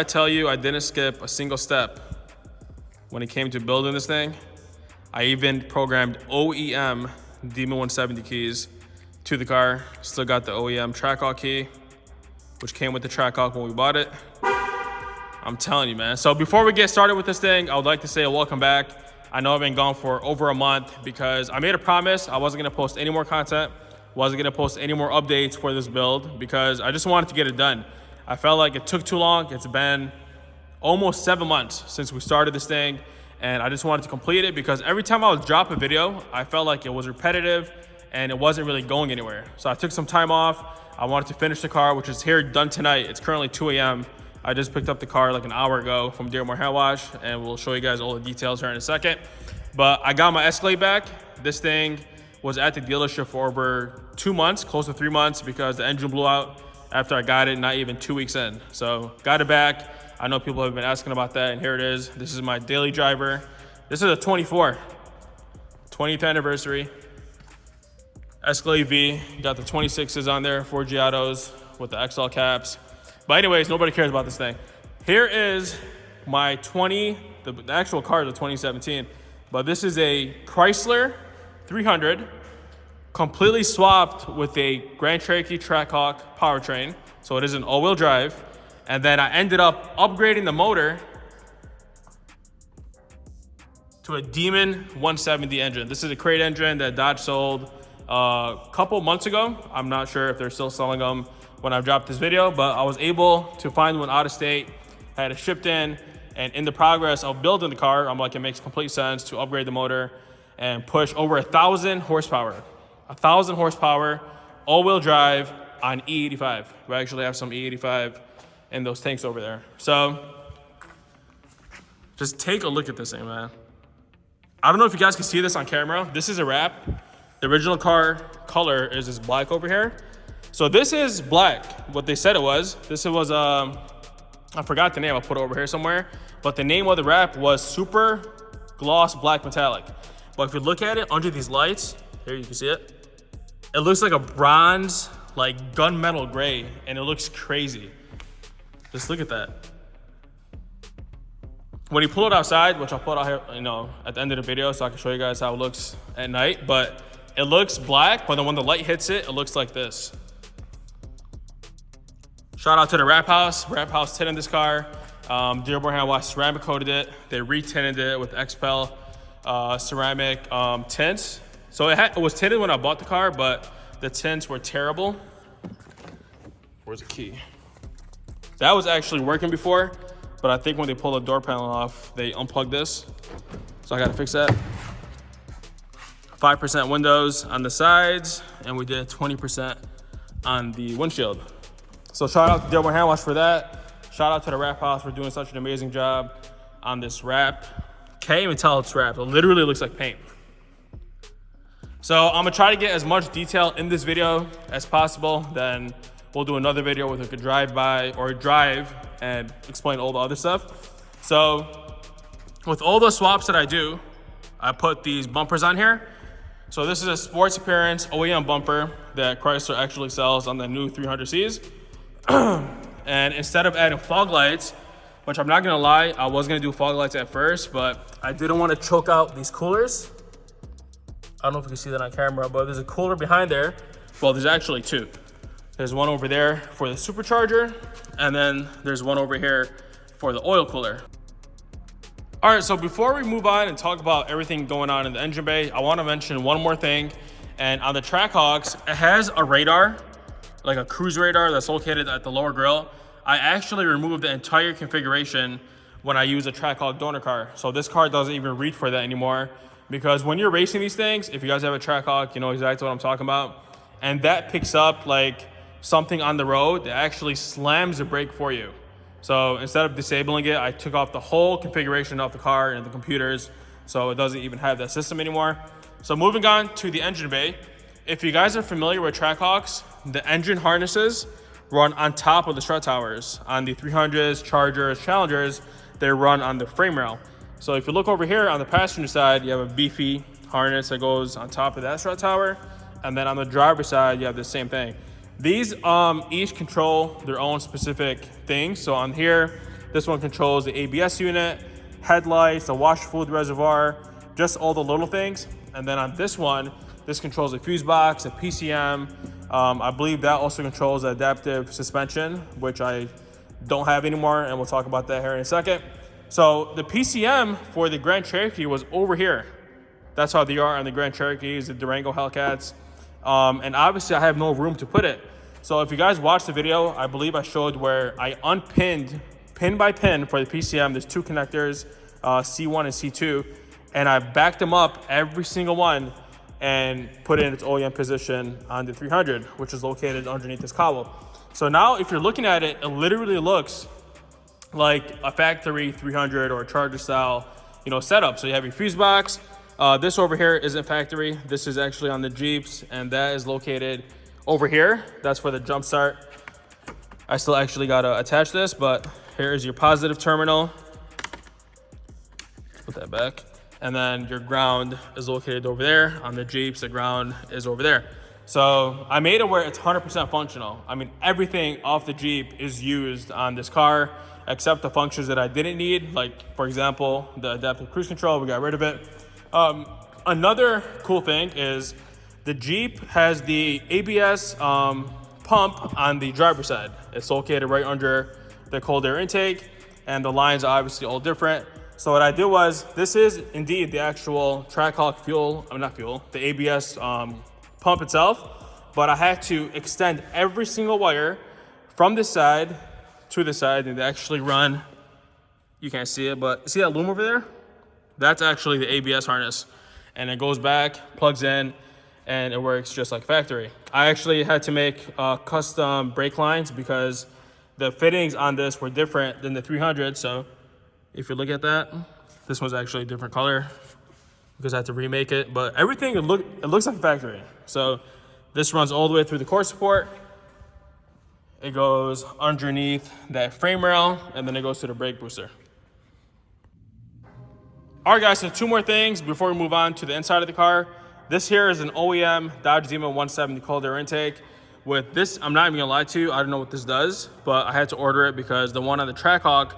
I tell you I didn't skip a single step when it came to building this thing, I even programmed OEM Demon 170 keys to the car. Still got the OEM Trackhawk key, which came with the Trackhawk when we bought it. I'm telling you, man. So before we get started with this thing, I would like to say welcome back. I know I've been gone for over a month because I made a promise I wasn't gonna post any more content, wasn't gonna post any more updates for this build because I just wanted to get it done. I felt like it took too long. It's been almost 7 months since we started this thing, and I just wanted to complete it because every time I would drop a video, I felt like it was repetitive and it wasn't really going anywhere. So I took some time off. I wanted to finish the car, which is here done tonight. It's currently 2 a.m. I just picked up the car like an hour ago from Dearmore Hair Wash, and we'll show you guys all the details here in a second. But I got my Escalade back. This thing was at the dealership for over 2 months, close to 3 months, because the engine blew out after I got it, not even 2 weeks in. So got it back. I know people have been asking about that, and here it is. This is my daily driver. This is a 24, 20th anniversary Escalade V. Got the 26s on there, 4G autos with the XL caps. But anyways, nobody cares about this thing. Here is my the actual car is a 2017, but this is a Chrysler 300, completely swapped with a Grand Cherokee Trackhawk powertrain. So it is an all-wheel drive. And then I ended up upgrading the motor to a Demon 170 engine. This is a crate engine that Dodge sold a couple months ago. I'm not sure if they're still selling them when I dropped this video, but I was able to find one out of state. I had it shipped in, and in the progress of building the car, I'm like, it makes complete sense to upgrade the motor and push over 1,000 horsepower. 1,000 horsepower, all-wheel drive on E85. We actually have some E85 in those tanks over there. So just take a look at this thing, man. I don't know if you guys can see this on camera. This is a wrap. The original car color is this black over here. So this is black, what they said it was. This was, I forgot the name, I'll put it over here somewhere. But the name of the wrap was Super Gloss Black Metallic. But if you look at it under these lights, here you can see it. It looks like a bronze, like gunmetal gray, and it looks crazy. Just look at that. When you pull it outside, which I'll put out here, at the end of the video so I can show you guys how it looks at night, but it looks black, but then when the light hits it, it looks like this. Shout out to the Wrap House. Wrap House tinted this car. Dearborn Hand Wash ceramic coated it. They re-tinted it with XPEL ceramic tints. So it was tinted when I bought the car, but the tints were terrible. Where's the key? That was actually working before, but I think when they pull the door panel off, they unplugged this. So I gotta fix that. 5% windows on the sides, and we did 20% on the windshield. So shout out to Dearborn Hand Wash for that. Shout out to the Wrap House for doing such an amazing job on this wrap. Can't even tell it's wrapped. It literally looks like paint. So I'm gonna try to get as much detail in this video as possible. Then we'll do another video where we could drive by or drive and explain all the other stuff. So with all the swaps that I do, I put these bumpers on here. So this is a sports appearance OEM bumper that Chrysler actually sells on the new 300Cs. And instead of adding fog lights, which I'm not gonna lie, I was gonna do fog lights at first, but I didn't want to choke out these coolers. I don't know if you can see that on camera, but there's a cooler behind there. Well, there's actually two. There's one over there for the supercharger, and then there's one over here for the oil cooler. All right, so before we move on and talk about everything going on in the engine bay, I want to mention one more thing. And on the Trackhawks, it has a radar, like a cruise radar that's located at the lower grille. I actually removed the entire configuration when I use a Trackhawk donor car. So this car doesn't even read for that anymore, because when you're racing these things, if you guys have a Trackhawk, you know exactly what I'm talking about. And that picks up like something on the road that actually slams the brake for you. So instead of disabling it, I took off the whole configuration of the car and the computers, so it doesn't even have that system anymore. So moving on to the engine bay. If you guys are familiar with Trackhawks, the engine harnesses run on top of the strut towers. On the 300s, Chargers, Challengers, they run on the frame rail. So if you look over here on the passenger side, you have a beefy harness that goes on top of that strut tower. And then on the driver's side, you have the same thing. These each control their own specific things. So on here, This one controls the ABS unit, headlights, the washer fluid reservoir, just all the little things. And then on this one, this controls the fuse box, the PCM. I believe that also controls the adaptive suspension, which I don't have anymore, and we'll talk about that here in a second. So the PCM for the Grand Cherokee was over here. That's how they are on the Grand Cherokees, the Durango Hellcats. And obviously I have no room to put it. So if you guys watched the video, I believe I showed where I unpinned, pin by pin for the PCM, there's two connectors, C1 and C2, and I backed them up, every single one, and put it in its OEM position on the 300, which is located underneath this cowle. So now if you're looking at it, it literally looks like a factory 300 or a Charger style, setup. So you have your fuse box. This over here isn't factory. This is actually on the Jeeps, and that is located over here. That's for the jump start. I still actually gotta attach this, but here is your positive terminal. Put that back. And then your ground is located over there. On the Jeeps, the ground is over there. So I made it where it's 100% functional. I mean, everything off the Jeep is used on this car, except the functions that I didn't need. Like, for example, the adaptive cruise control, we got rid of it. Another cool thing is the Jeep has the ABS pump on the driver's side. It's located right under the cold air intake, and the lines are obviously all different. So what I did was, this is indeed the actual Trackhawk the ABS pump itself, but I had to extend every single wire from this side to the side, and they actually run, you can't see it, but see that loom over there? That's actually the ABS harness, and it goes back, plugs in, and it works just like factory. I actually had to make custom brake lines because the fittings on this were different than the 300. So if you look at that, this one's actually a different color because I had to remake it, but everything, it looks like factory. So this runs all the way through the core support. It goes underneath that frame rail, and then it goes to the brake booster. All right, guys, so two more things before we move on to the inside of the car. This here is an OEM Dodge Demon 170 cold air intake. With this, I'm not even gonna lie to you, I don't know what this does, but I had to order it because the one on the Trackhawk,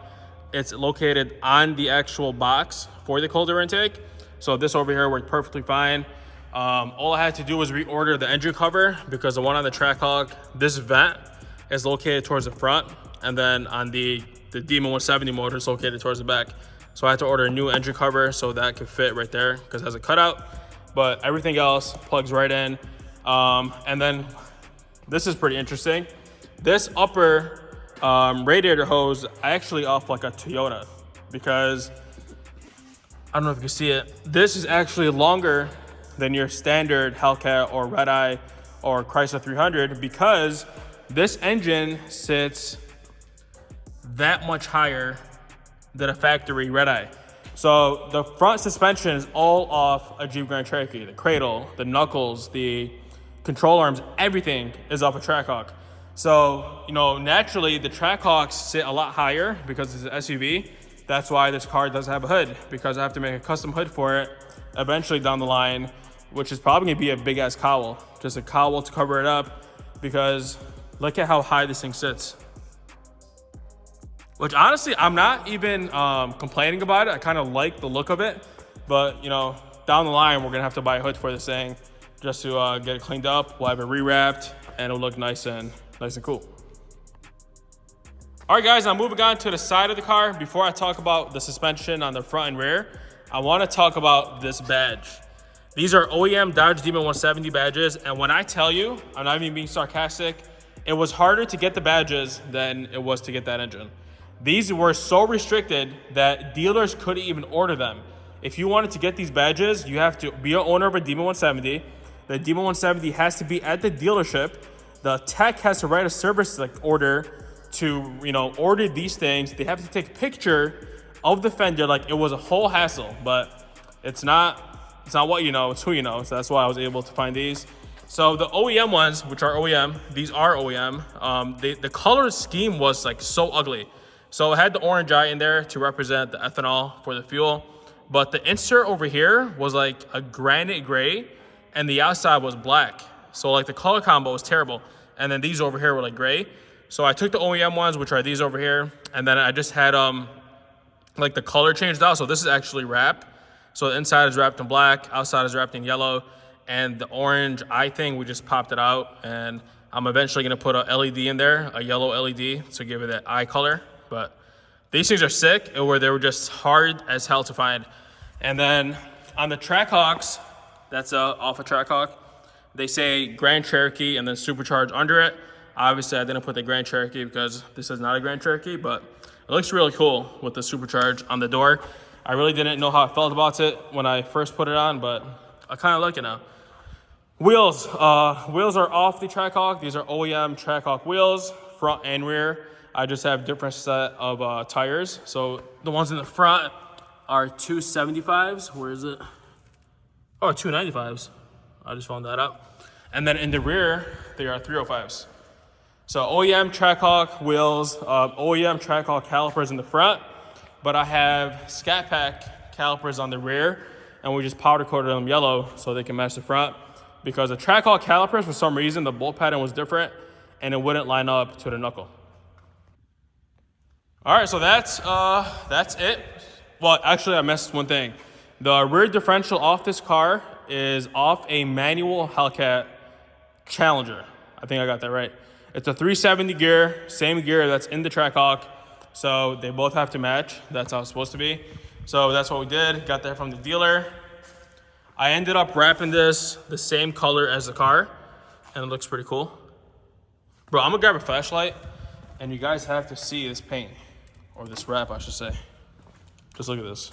it's located on the actual box for the cold air intake. So this over here worked perfectly fine. All I had to do was reorder the engine cover because the one on the Trackhawk, this vent is located towards the front, and then on the Demon 170 motor is located towards the back. So I had to order a new engine cover so that could fit right there because it has a cutout, but everything else plugs right in. And then this is pretty interesting. This upper radiator hose, I actually off like a Toyota because I don't know if you can see it. This is actually longer than your standard Hellcat or Red Eye or Chrysler 300 because this engine sits that much higher than a factory Red Eye. So the front suspension is all off a Jeep Grand Cherokee. The cradle, the knuckles, the control arms, everything is off a Trackhawk. So, naturally the Trackhawks sit a lot higher because it's an SUV. That's why this car doesn't have a hood, because I have to make a custom hood for it eventually down the line, which is probably gonna be a big ass cowl, just a cowl to cover it up, because look at how high this thing sits. Which honestly, I'm not even complaining about it. I kind of like the look of it, but down the line, we're gonna have to buy a hood for this thing just to get it cleaned up. We'll have it rewrapped, and it'll look nice and cool. All right, guys, I'm moving on to the side of the car. Before I talk about the suspension on the front and rear, I want to talk about this badge. These are OEM Dodge Demon 170 badges, and when I tell you, I'm not even being sarcastic, it was harder to get the badges than it was to get that engine. These were so restricted that dealers couldn't even order them. If you wanted to get these badges, you have to be an owner of a Demon 170. The Demon 170 has to be at the dealership. The tech has to write a service order to order these things. They have to take a picture of the fender. Like, it was a whole hassle, but it's not what you know, it's who you know. So that's why I was able to find these. So the OEM ones, which are OEM, these are OEM. The color scheme was like so ugly. So it had the orange eye in there to represent the ethanol for the fuel. But the insert over here was like a granite gray, and the outside was black. So like the color combo was terrible. And then these over here were like gray. So I took the OEM ones, which are these over here, and then I just had like the color changed out. So this is actually wrap. So the inside is wrapped in black, outside is wrapped in yellow, and the orange eye thing, we just popped it out, and I'm eventually gonna put a LED in there, a yellow LED, to give it that eye color. But these things are sick, they were just hard as hell to find. And then on the Trackhawks, that's off a Trackhawk, they say Grand Cherokee and then Supercharged under it. Obviously, I didn't put the Grand Cherokee because this is not a Grand Cherokee, but it looks really cool with the Supercharged on the door. I really didn't know how I felt about it when I first put it on, but I kind of like it now. Wheels. Wheels are off the Trackhawk. These are OEM Trackhawk wheels, front and rear. I just have different set of tires. So the ones in the front are 275s. Where is it? Oh, 295s. I just found that out. And then in the rear, they are 305s. So OEM Trackhawk wheels, OEM Trackhawk calipers in the front, but I have Scat Pack calipers on the rear, and we just powder coated them yellow so they can match the front. Because the Trackhawk calipers, for some reason, the bolt pattern was different, and it wouldn't line up to the knuckle. All right, so that's it. Well, actually, I missed one thing. The rear differential off this car is off a manual Hellcat Challenger. I think I got that right. It's a 370 gear, same gear that's in the Trackhawk. So they both have to match. That's how it's supposed to be. So that's what we did. Got that from the dealer. I ended up wrapping this the same color as the car, and it looks pretty cool. Bro, I'm gonna grab a flashlight, and you guys have to see this paint, or this wrap, I should say. Just look at this.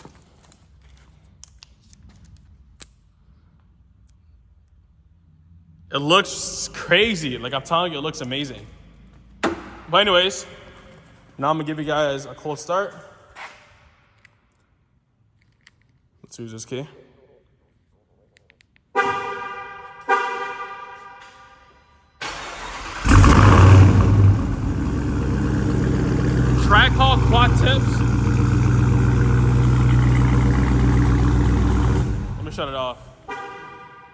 It looks crazy. Like, I'm telling you, it looks amazing. But anyways, now I'm gonna give you guys a cold start. Let's use this key. Trackhawk quad tips. Let me shut it off.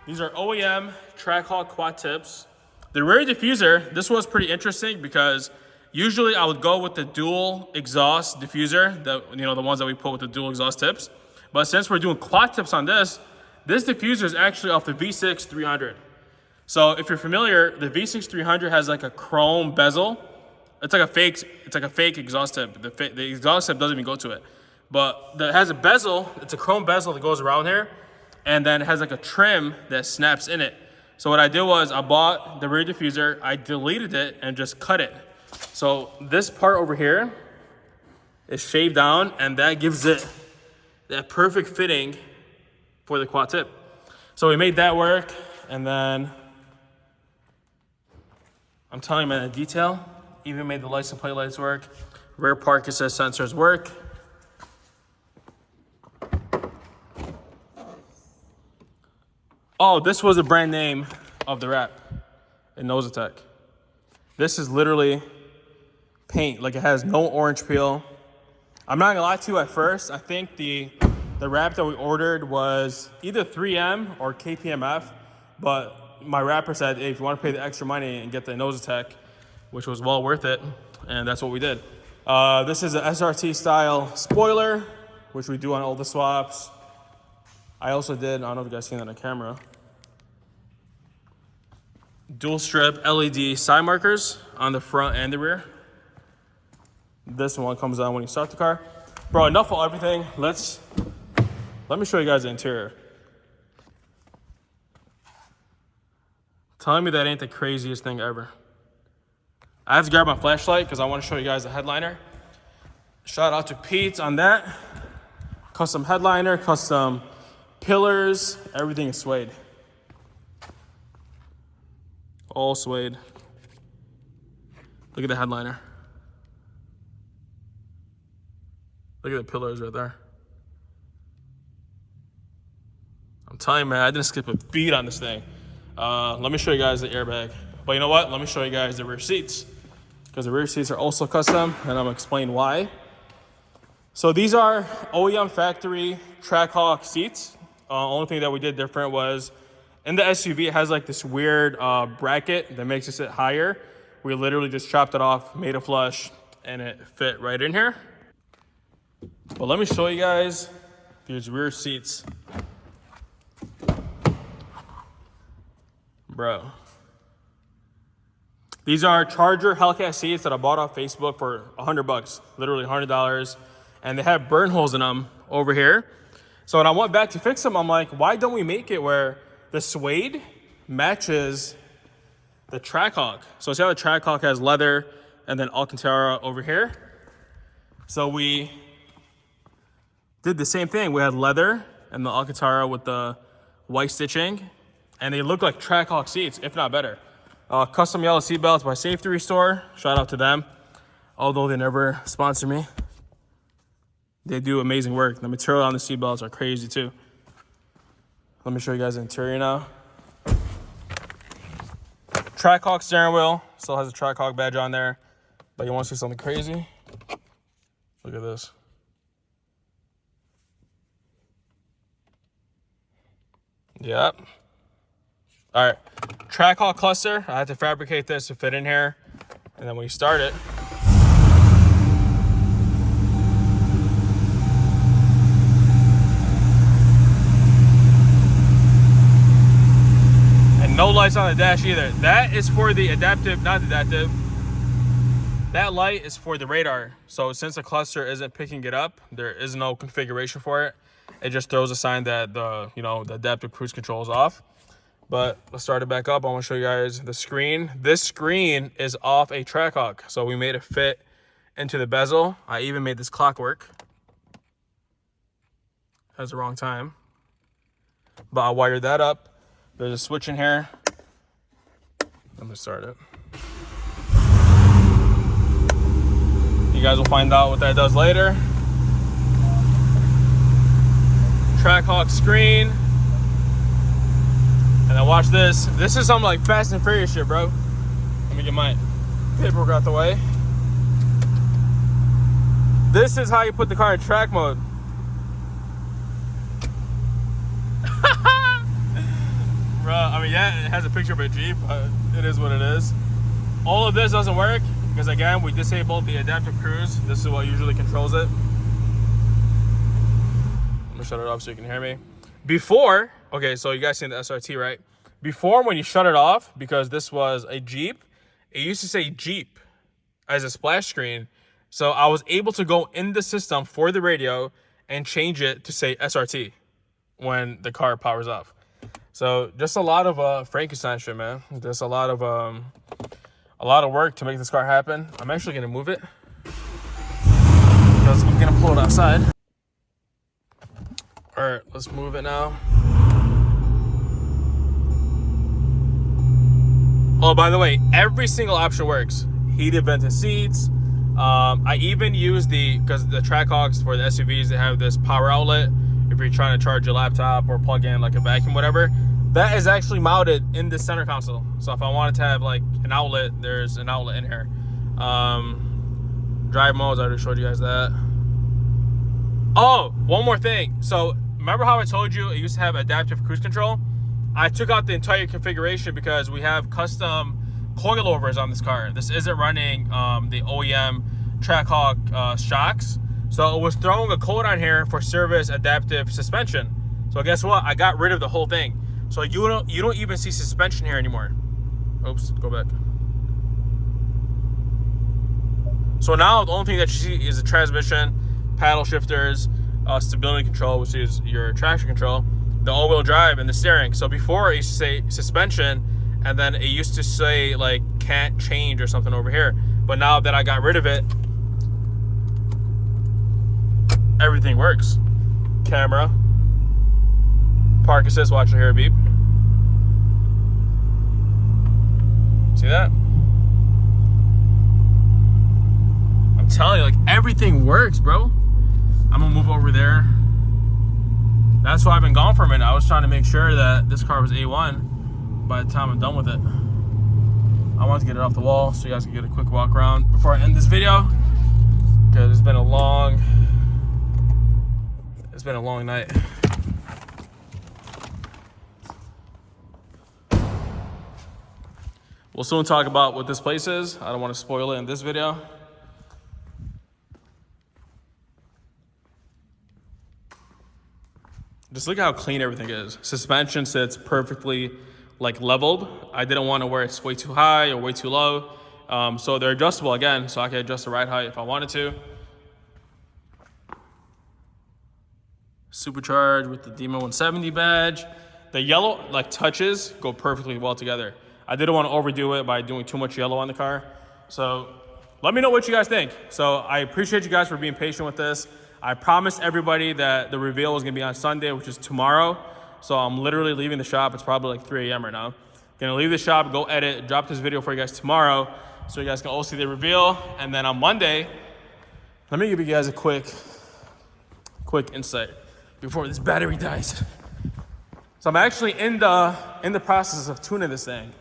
These are OEM Trackhawk quad tips. The rear diffuser, this was pretty interesting because usually I would go with the dual exhaust diffuser, the ones that we put with the dual exhaust tips. But since we're doing quad tips on this diffuser is actually off the V6 300. So if you're familiar, the V6 300 has like a chrome bezel. It's like a fake exhaust tip. The exhaust tip doesn't even go to it. But it has a bezel, it's a chrome bezel that goes around here, and then it has like a trim that snaps in it. So what I did was I bought the rear diffuser, I deleted it and just cut it. So this part over here is shaved down, and that gives it that perfect fitting for the quad tip. So we made that work, and then I'm telling you, man, the detail, even made the license plate lights work. Rear park assist sensors work. Oh, this was the brand name of the wrap in Nosatech. This is literally paint. Like, it has no orange peel. I'm not gonna lie to you, at first, I think the wrap that we ordered was either 3M or KPMF, but my wrapper said, hey, if you wanna pay the extra money and get the Nosatech, which was well worth it, and that's what we did. This is an SRT style spoiler, which we do on all the swaps. I also did, I don't know if you guys seen that on camera, dual strip LED side markers on the front and the rear. This one comes on when you start the car. Bro, enough of everything. Let me show you guys the interior. Telling me that ain't the craziest thing ever. I have to grab my flashlight because I want to show you guys the headliner. Shout out to Pete on that. Custom headliner, custom pillars, everything is suede. All suede. Look at the headliner. Look at the pillars right there. I'm telling you, man, I didn't skip a beat on this thing. Let me show you guys the airbag. But you know what? Let me show you guys the rear seats, because the rear seats are also custom, and I'm gonna explain why. So these are OEM factory Trackhawk seats. Only thing that we did different was in the SUV, it has like this weird bracket that makes it sit higher. We literally just chopped it off, made a flush, and it fit right in here. But let me show you guys these rear seats. Bro. These are Charger Hellcat seats that I bought off Facebook for $100, literally $100. And they have burn holes in them over here. So when I went back to fix them, I'm like, why don't we make it where the suede matches the Trackhawk? So see how the Trackhawk has leather and then Alcantara over here? So we did the same thing. We had leather and the Alcantara with the white stitching, and they look like Trackhawk seats, if not better. Custom yellow seat belts by Safety Restore. Shout out to them. Although they never sponsor me. They do amazing work. The material on the seat belts are crazy too. Let me show you guys the interior now. Trackhawk steering wheel. Still has a Trackhawk badge on there. But you want to see something crazy? Look at this. Yep. All right, Trackhawk cluster. I had to fabricate this to fit in here. And then when you start it, and no lights on the dash either. That is for the adaptive, not adaptive. That light is for the radar. So since the cluster isn't picking it up, there is no configuration for it. It just throws a sign that the adaptive cruise control is off. But let's start it back up. I want to show you guys the screen. This screen is off a Trackhawk, so we made it fit into the bezel. I even made this clock work. Has the wrong time, but I wired that up. There's a switch in here. Let me start it. You guys will find out what that does later. Trackhawk screen. And then watch this. This is some like Fast and Furious shit, bro. Let me get my paperwork out the way. This is how you put the car in track mode. Bro, I mean, yeah, it has a picture of a Jeep, but it is what it is. All of this doesn't work because, again, we disabled the adaptive cruise. This is what usually controls it. Let me shut it off so you can hear me. Before, okay, so you guys seen the SRT, right? Before, when you shut it off, because this was a Jeep, it used to say Jeep as a splash screen. So I was able to go in the system for the radio and change it to say SRT when the car powers off. So just a lot of Frankenstein shit, man. Just a lot of work to make this car happen. I'm actually gonna move it because I'm gonna pull it outside. All right, let's move it now. Oh, by the way, every single option works. Heated vented seats. I even use because the Trackhawks for the SUVs, they have this power outlet. If you're trying to charge your laptop or plug in like a vacuum, whatever, that is actually mounted in the center console. So if I wanted to have like an outlet, there's an outlet in here. Drive modes, I already showed you guys that. Oh, one more thing. So remember how I told you it used to have adaptive cruise control? I took out the entire configuration because we have custom coilovers on this car. This isn't running the OEM Trackhawk shocks. So it was throwing a code on here for service adaptive suspension. So guess what? I got rid of the whole thing. So you don't even see suspension here anymore. Oops, go back. So now the only thing that you see is the transmission, paddle shifters, stability control, which is your traction control, the all-wheel drive, and the steering. So before it used to say suspension, and then it used to say like can't change or something over here. But now that I got rid of it, everything works. Camera, park assist, watch your hair beep. See that? I'm telling you, like everything works, bro. I'm gonna move over there. That's why I've been gone for a minute. I was trying to make sure that this car was A1 by the time I'm done with it. I wanted to get it off the wall so you guys can get a quick walk around before I end this video, because it's been a long night. We'll soon talk about what this place is. I don't want to spoil it in this video. Just look at how clean everything is. Suspension sits perfectly like leveled. I didn't want to where it's way too high or way too low. So they're adjustable again, so I can adjust the ride height if I wanted to. Supercharged with the Demon 170 badge. The yellow like touches go perfectly well together. I didn't want to overdo it by doing too much yellow on the car. So let me know what you guys think. So I appreciate you guys for being patient with this. I promised everybody that the reveal was gonna be on Sunday, which is tomorrow. So I'm literally leaving the shop. It's probably like 3 a.m. right now. Gonna leave the shop, go edit, drop this video for you guys tomorrow, so you guys can all see the reveal. And then on Monday, let me give you guys a quick insight before this battery dies. So I'm actually in the process of tuning this thing.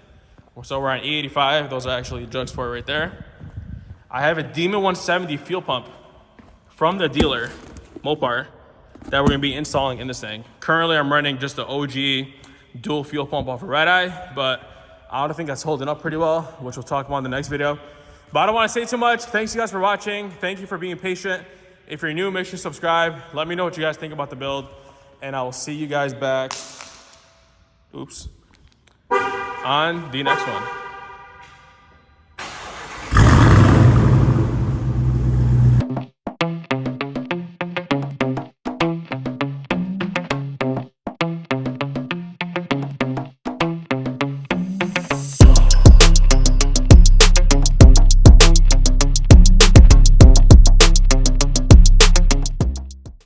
So we're on E85. Those are actually jugs for it right there. I have a Demon 170 fuel pump from the dealer, Mopar, that we're gonna be installing in this thing. Currently, I'm running just the OG dual fuel pump off of Red Eye, but I don't think that's holding up pretty well, which we'll talk about in the next video. But I don't wanna say too much. Thanks you guys for watching. Thank you for being patient. If you're new, make sure to subscribe. Let me know what you guys think about the build, and I will see you guys back, on the next one.